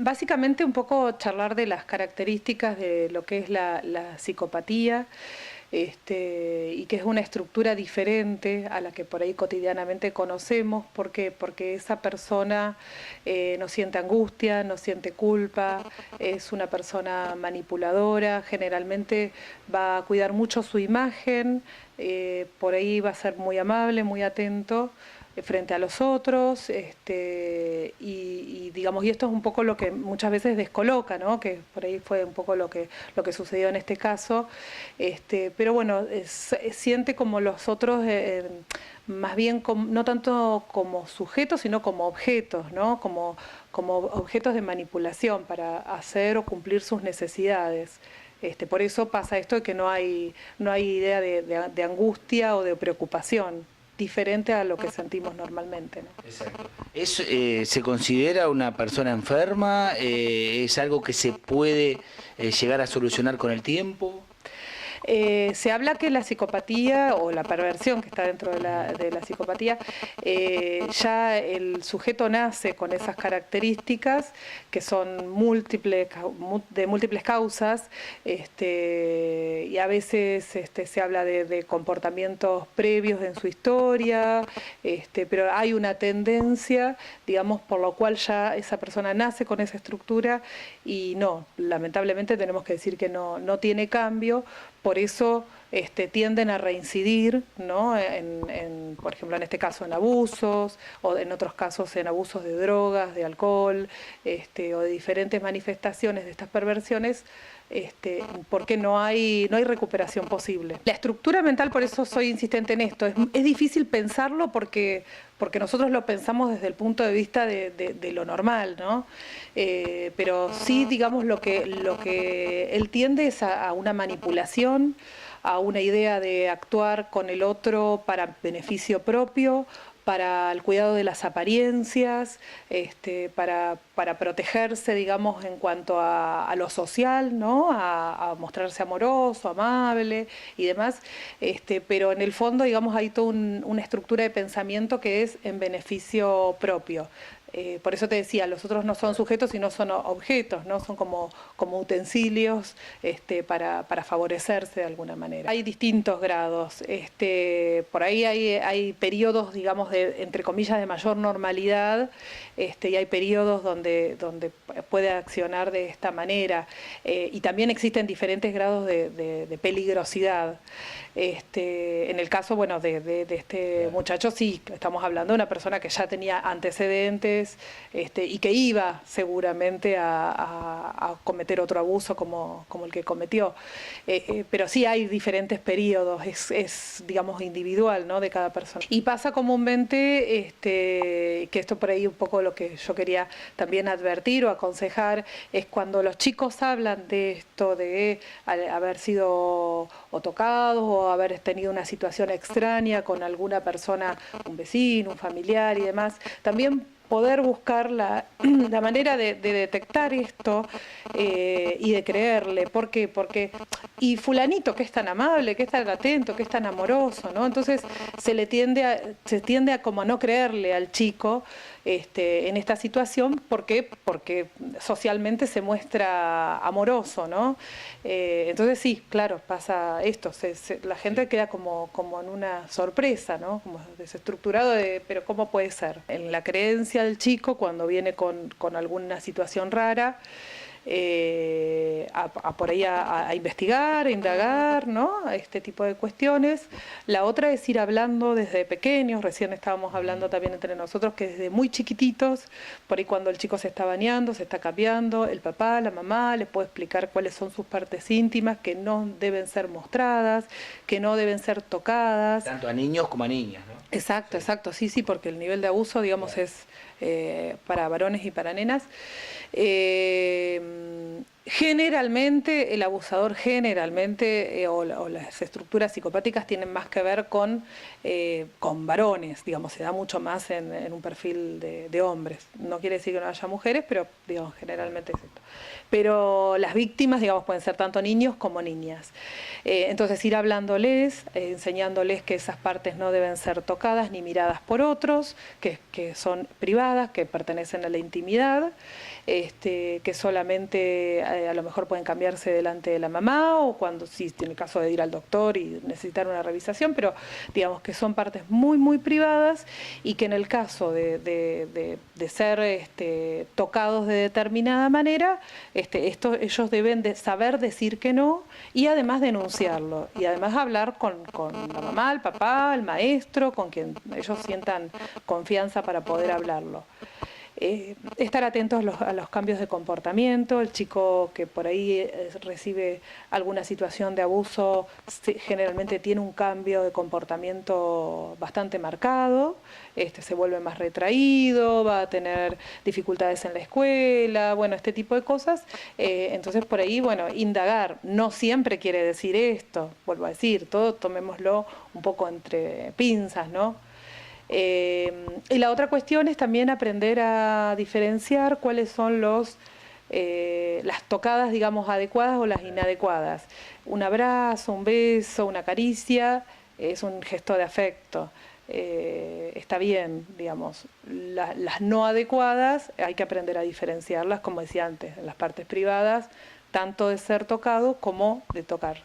Básicamente un poco charlar de las características de lo que es la psicopatía, y que es una estructura diferente a la que por ahí cotidianamente conocemos. ¿Por qué? Porque esa persona no siente angustia, no siente culpa, es una persona manipuladora, generalmente va a cuidar mucho su imagen, por ahí va a ser muy amable, muy atento frente a los otros, y digamos, y esto es un poco lo que muchas veces descoloca, ¿no? Que por ahí fue un poco lo que sucedió en este caso, pero bueno, siente como los otros, más bien no tanto como sujetos, sino como objetos, ¿no? Como objetos de manipulación para hacer o cumplir sus necesidades. Por eso pasa esto de que no hay idea de angustia o de preocupación, diferente a lo que sentimos normalmente, ¿no? Exacto. ¿Se considera una persona enferma? ¿Es algo que se puede llegar a solucionar con el tiempo? Se habla que la psicopatía o la perversión que está dentro de la psicopatía, ya el sujeto nace con esas características que son de múltiples causas, y a veces se habla de comportamientos previos en su historia, pero hay una tendencia, digamos, por lo cual ya esa persona nace con esa estructura y no, lamentablemente tenemos que decir que no tiene cambio. Por eso tienden a reincidir, ¿no? Por ejemplo, en este caso en abusos, o en otros casos en abusos de drogas, de alcohol, o de diferentes manifestaciones de estas perversiones, porque no hay recuperación posible. La estructura mental, por eso soy insistente en esto, es difícil pensarlo porque nosotros lo pensamos desde el punto de vista de lo normal, ¿no? Pero sí, digamos, lo que él tiende es a una manipulación, a una idea de actuar con el otro para beneficio propio, para el cuidado de las apariencias, para protegerse, digamos, en cuanto a lo social, ¿no? A mostrarse amoroso, amable y demás, pero en el fondo, digamos, hay toda una estructura de pensamiento que es en beneficio propio. Por eso te decía, los otros no son sujetos, sino son objetos, ¿no? Son como utensilios, para favorecerse de alguna manera. Hay distintos grados, por ahí hay periodos, digamos, entre comillas, de mayor normalidad, y hay periodos donde puede accionar de esta manera, y también existen diferentes grados de peligrosidad. En el caso, bueno, de este muchacho, sí, estamos hablando de una persona que ya tenía antecedentes, y que iba seguramente a cometer otro abuso como el que cometió. Pero sí hay diferentes periodos, digamos, individual, ¿no? De cada persona. Y pasa comúnmente, que esto por ahí un poco lo que yo quería también advertir o aconsejar, es cuando los chicos hablan de esto, de haber sido o tocados o haber tenido una situación extraña con alguna persona, un vecino, un familiar y demás, también poder buscar la manera de detectar esto, y de creerle. ¿Por qué? Porque, y fulanito que es tan amable, que es tan atento, que es tan amoroso, ¿no? Entonces se tiende a como a no creerle al chico, en esta situación. ¿Por qué? Porque socialmente se muestra amoroso, ¿no? Entonces sí, claro, pasa esto, la gente queda como en una sorpresa, ¿no? Como desestructurado pero ¿cómo puede ser? En la creencia del chico, cuando viene con alguna situación rara, por ahí a investigar, a indagar, ¿no? A este tipo de cuestiones. La otra es ir hablando desde pequeños, recién estábamos hablando también entre nosotros que desde muy chiquititos, por ahí cuando el chico se está bañando, se está cambiando, el papá, la mamá le puede explicar cuáles son sus partes íntimas que no deben ser mostradas, que no deben ser tocadas. Tanto a niños como a niñas, ¿no? Exacto, Sí. exacto, sí, porque el nivel de abuso, digamos, Claro. es para varones y para nenas. Eh, Generalmente, el abusador o las estructuras psicopáticas tienen más que ver con varones, digamos, se da mucho más en un perfil de hombres. No quiere decir que no haya mujeres, pero digamos, generalmente es esto. Pero las víctimas, digamos, pueden ser tanto niños como niñas. Entonces, ir hablándoles, enseñándoles que esas partes no deben ser tocadas ni miradas por otros, que son privadas, que pertenecen a la intimidad, que solamente a lo mejor pueden cambiarse delante de la mamá o cuando sí tiene el caso de ir al doctor y necesitar una revisación, pero digamos que son partes muy, muy privadas y que en el caso de ser tocados de determinada manera, ellos deben de saber decir que no y además denunciarlo y además hablar con la mamá, el papá, el maestro, con quien ellos sientan confianza para poder hablarlo. Estar atentos a los cambios de comportamiento. El chico que por ahí recibe alguna situación de abuso generalmente tiene un cambio de comportamiento bastante marcado, se vuelve más retraído, va a tener dificultades en la escuela, bueno, este tipo de cosas. Entonces por ahí, bueno, indagar no siempre quiere decir esto, vuelvo a decir, todo tomémoslo un poco entre pinzas, ¿no? Y la otra cuestión es también aprender a diferenciar cuáles son las tocadas, digamos, adecuadas o las inadecuadas. Un abrazo, un beso, una caricia es un gesto de afecto. Está bien, digamos. Las no adecuadas hay que aprender a diferenciarlas, como decía antes, en las partes privadas, tanto de ser tocado como de tocar.